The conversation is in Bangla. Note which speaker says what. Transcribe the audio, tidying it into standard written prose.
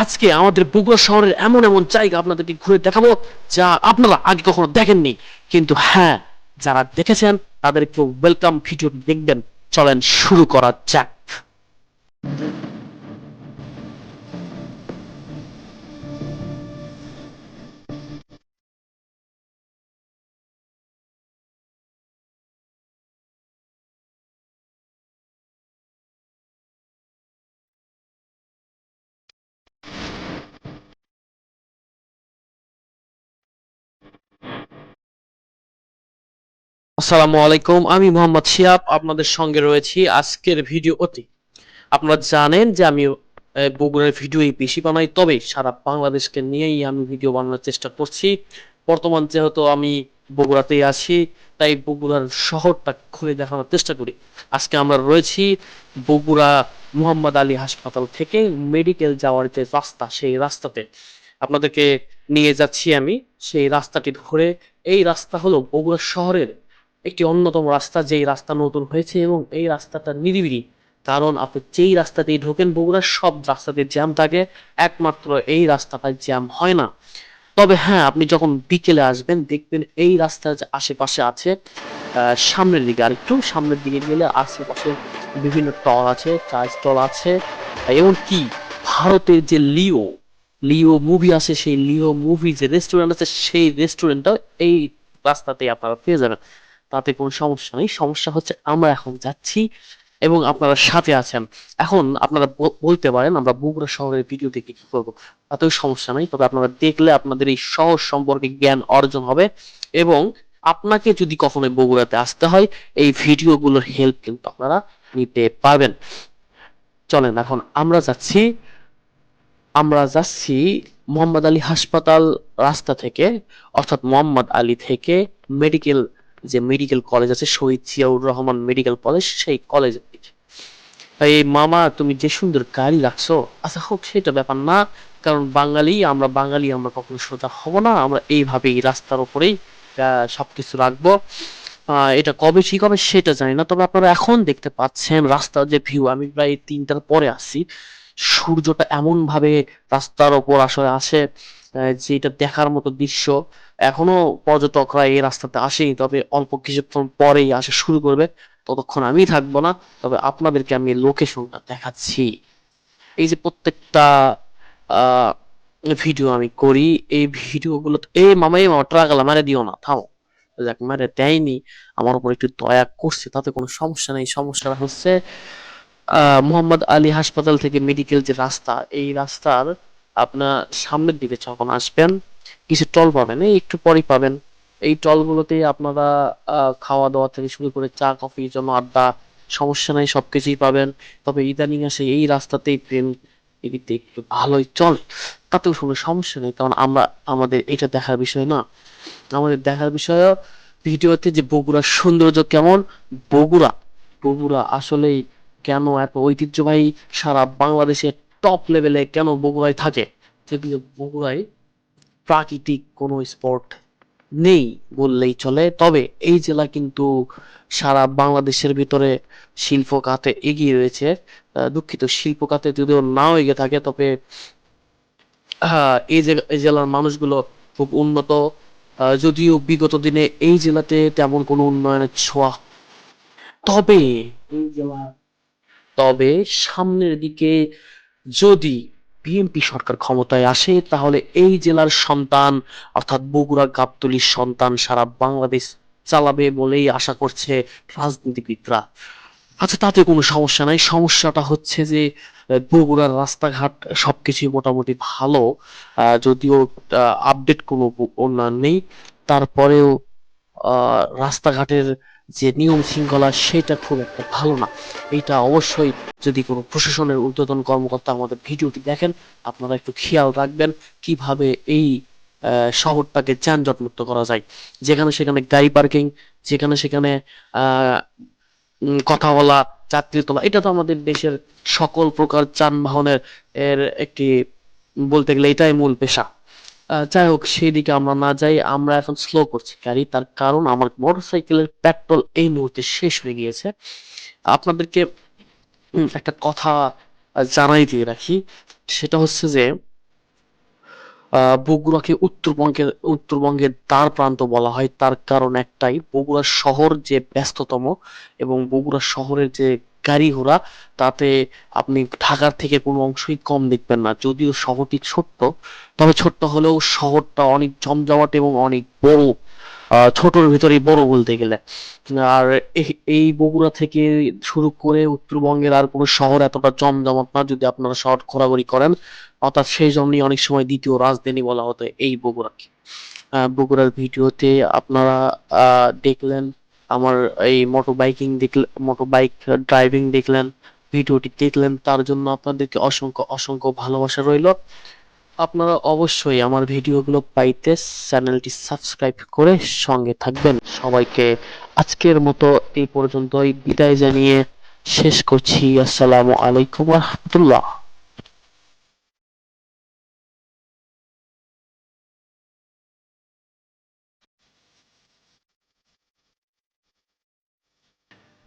Speaker 1: আজকে আমাদের বগুড়া শহরের এমন এমন জায়গা আপনাদেরকে ঘুরে দেখাবো যা আপনারা আগে কখনো দেখেননি। কিন্তু হ্যাঁ, যারা দেখেছেন তাদেরকে ওয়েলকাম ভিডিও দেখবেন। চলেন শুরু করা যাক। আসসালামু আলাইকুম, আমি মোহাম্মদ শিহাব আপনাদের সঙ্গে রয়েছি আজকের ভিডিওতে। আপনারা জানেন যে আমি বগুড়ার ভিডিওই বেশি বানাই, তবে সারা বাংলাদেশকে নিয়েই আমি ভিডিও বানানোর চেষ্টা করছি। বর্তমান যেহেতু আমি বগুড়াতেই আছি, তাই বগুড়ার শহরটা ঘুরে দেখানোর চেষ্টা করি। আজকে আমরা রয়েছি বগুড়া মোহাম্মদ আলী হাসপাতাল থেকে মেডিকেল যাওয়ার যে রাস্তা, সেই রাস্তাতে আপনাদেরকে নিয়ে যাচ্ছি আমি। সেই রাস্তাটি ধরে, এই রাস্তা হলো বগুড়া শহরের একটি অন্যতম রাস্তা, যেই রাস্তা নতুন হয়েছে এবং এই রাস্তাটা নিরিবিলি। কারণ আপনি যেই রাস্তা দিয়ে ঢোকেন বগুড়ার সব রাস্তাতে জ্যাম থাকে, একমাত্র এই রাস্তাটায় জ্যাম হয় না। তবে হ্যাঁ, আপনি যখন বিকেলে আসবেন দেখবেন এই রাস্তার যে আশেপাশে আছে, সামনের দিকে আর একটু সামনের দিকে গেলে আশেপাশে বিভিন্ন স্টল আছে, চা স্টল আছে। এবং কি, ভারতের যে লিও লিও মুভি আছে, সেই লিও মুভি যে রেস্টুরেন্ট আছে, সেই রেস্টুরেন্টটাও এই রাস্তাতেই আপনারা পেয়ে যাবেন। তাতে কোনো সমস্যা নেই। সমস্যা হচ্ছে আমরা এখন যাচ্ছি এবং আপনারা সাথে আছেন। এখন আপনারা বলতে পারেন আমরা বগুড়া শহরের ভিডিও দেখে কি করবো? তাতেও সমস্যা নাই। তবে আপনারা দেখলে আপনাদের এই শহর সম্পর্কে জ্ঞান অর্জন হবে এবং আপনাকে যদি কখনো বগুড়াতে আসতে হয়, এই ভিডিওগুলোর হেল্প কিন্তু আপনারা নিতে পারবেন। চলেন, এখন আমরা যাচ্ছি মোহাম্মদ আলী হাসপাতাল রাস্তা থেকে, অর্থাৎ মোহাম্মদ আলী থেকে মেডিকেল, যে মেডিকেল কলেজ আছে শহীদ জিয়াউর রহমান মেডিকেল কলেজ, সেই কলেজের দিকে। এই মামা, তুমি যে সুন্দর গাড়ি রাখছো, আচ্ছা হোক, সেটা ব্যাপার না। কারণ বাঙালি, আমরা কখনো সোজা হব না। আমরা এইভাবেই রাস্তার উপরেই সবকিছু রাখবো। এটা কবে ঠিক হবে সেটা জানি না, তবে আপনারা এখন দেখতে পাচ্ছেন রাস্তার যে ভিউ। আমি প্রায় 3টার পরে আসছি। সূর্যটা এমন ভাবে রাস্তার ওপর আসলে আসে, যে এটা দেখার মতো দৃশ্য। এখনো পর্যটকরা এই রাস্তাতে আসেনি, তবে অল্প কিছুক্ষণ পরেই আসা শুরু করবে। ততক্ষণ আমি থাকবো না, তবে আপনাদেরকে আমি লোকেশনটা দেখাচ্ছি। এই যে প্রত্যেকটা আহ ভিডিও আমি করি, এই ভিডিওগুলো, এই মামা ট্রাক মারে দিও না, থামো। যাক, মারে দেয়নি, আমার উপর একটু দয়া করছে, তাতে কোনো সমস্যা নেই। সমস্যাটা হচ্ছে মোহাম্মদ আলী হাসপাতাল থেকে মেডিকেল যে রাস্তা, এই রাস্তার আপনার সামনের দিকে যখন আসবেন কিছু টল পাবেন, এই একটু পরেই পাবেন। এই টলগুলোতে আপনারা খাওয়া দাওয়া থেকে শুরু করে চা কফি জন্য আড্ডা, সমস্যা নাই, সবকিছুই পাবেন। তবে ইদানিং আসে এই রাস্তাতেই ট্রেন এদিকে একটু ভালোই চলে, তাতেও কোনো সমস্যা নেই। কারণ আমাদের এটা দেখার বিষয় না, আমাদের দেখার বিষয় ভিডিওতে যে বগুড়ার সৌন্দর্য কেমন। বগুড়া বগুড়া আসলেই কেন এত ঐতিহ্যবাহী, সারা বাংলাদেশে টপ লেভেলে কেন বগুড়ায় থাকে, যেগুলো বগুড়ায় প্রাকৃতিক কোনো স্পট নেই বললেই চলে। তবে এই জেলা কিন্তু সারা বাংলাদেশের ভিতরে শিল্প খাতে এগিয়ে রয়েছে। দুঃখিত, শিল্প খাতে যদিও নাও এগিয়ে থাকে, তবে এই জেলার মানুষগুলো খুব উন্নত। যদিও বিগত দিনে এই জেলাতে তেমন কোনো উন্নয়নের ছোঁয়া, তবে এই জেলা তবে সামনের দিকে যদি বিএনপি সরকার ক্ষমতায় আসে, তাহলে এই জেলার সন্তান, অর্থাৎ বগুড়া গাবতলীর সন্তান সারা বাংলাদেশ চালাবে বলেই আশা করছে রাজনীতিবিদরা। আচ্ছা, তাতে কোনো সমস্যা নাই। সমস্যাটা হচ্ছে যে বগুড়ার রাস্তাঘাট সবকিছুই মোটামুটি ভালো, যদিও আপডেট কোনো উন্নয়ন নেই। তারপরেও রাস্তাঘাটের যে নিয়ম শৃঙ্খলা, সেটা খুব একটা ভালো না। এইটা অবশ্যই, যদি কোনো প্রশাসনের ঊর্ধ্বতন কর্মকর্তা আমাদের ভিডিওটি দেখেন, আপনারা একটু খেয়াল রাখবেন কিভাবে এই শহরটাকে যানজট মুক্ত করা যায়। যেখানে সেখানে গাড়ি পার্কিং, যেখানে সেখানে আহ কথা বলা, যাত্রী তোলা, এটা তো আমাদের দেশের সকল প্রকার যানবাহনের একটি, বলতে গেলে এটাই মূল পেশা। যাই হোক, সেই দিকে আমরা না যাই। আমরা এখন স্লো করছি গাড়ি, তার কারণ আমার মোটরসাইকেলের পেট্রোল এই মুহূর্তে শেষ হয়ে গিয়েছে। আপনাদেরকে একটা কথা জানাই দিয়ে রাখি, সেটা হচ্ছে যে বগুড়াকে উত্তরবঙ্গের দ্বার প্রান্ত বলা হয়, তার কারণ একটাই, বগুড়া শহর যে ব্যস্ততম, এবং বগুড়া শহরের যে গাড়ি ঘোড়া, তাতে আপনি ঢাকার থেকে কোনো অংশই কম দেখবেন না। যদিও শহরটি ছোট্ট, তবে ছোট্ট হলেও শহরটা অনেক জমজমাট এবং অনেক বড়। ছোটর ভিতরেই বড় বলতে গেলে। আর এই বগুড়া থেকে শুরু করে উত্তরবঙ্গের আর কোনো শহর এতটা জমজমাট না, যদি আপনারা শহর ঘোরাঘুরি করেন। অর্থাৎ সেই জন্যই অনেক সময় দ্বিতীয় রাজধানী বলা হতো এই বগুড়াকে। বগুড়ার ভিডিওতে আপনারা দেখলেন আমার এই মোটর বাইক ড্রাইভিং দেখলেন, ভিডিওটি দেখলেন, তার জন্য আপনাদেরকে অসংখ্য অসংখ্য ভালোবাসা রইল। আপনারা অবশ্যই আমার ভিডিওগুলো পাইতে চ্যানেলটি সাবস্ক্রাইব করে সঙ্গে থাকবেন। সবাইকে আজকের মতো এই পর্যন্তই বিদায় জানিয়ে শেষ করছি। আসসালামু আলাইকুম ওয়া রাহমাতুল্লাহ।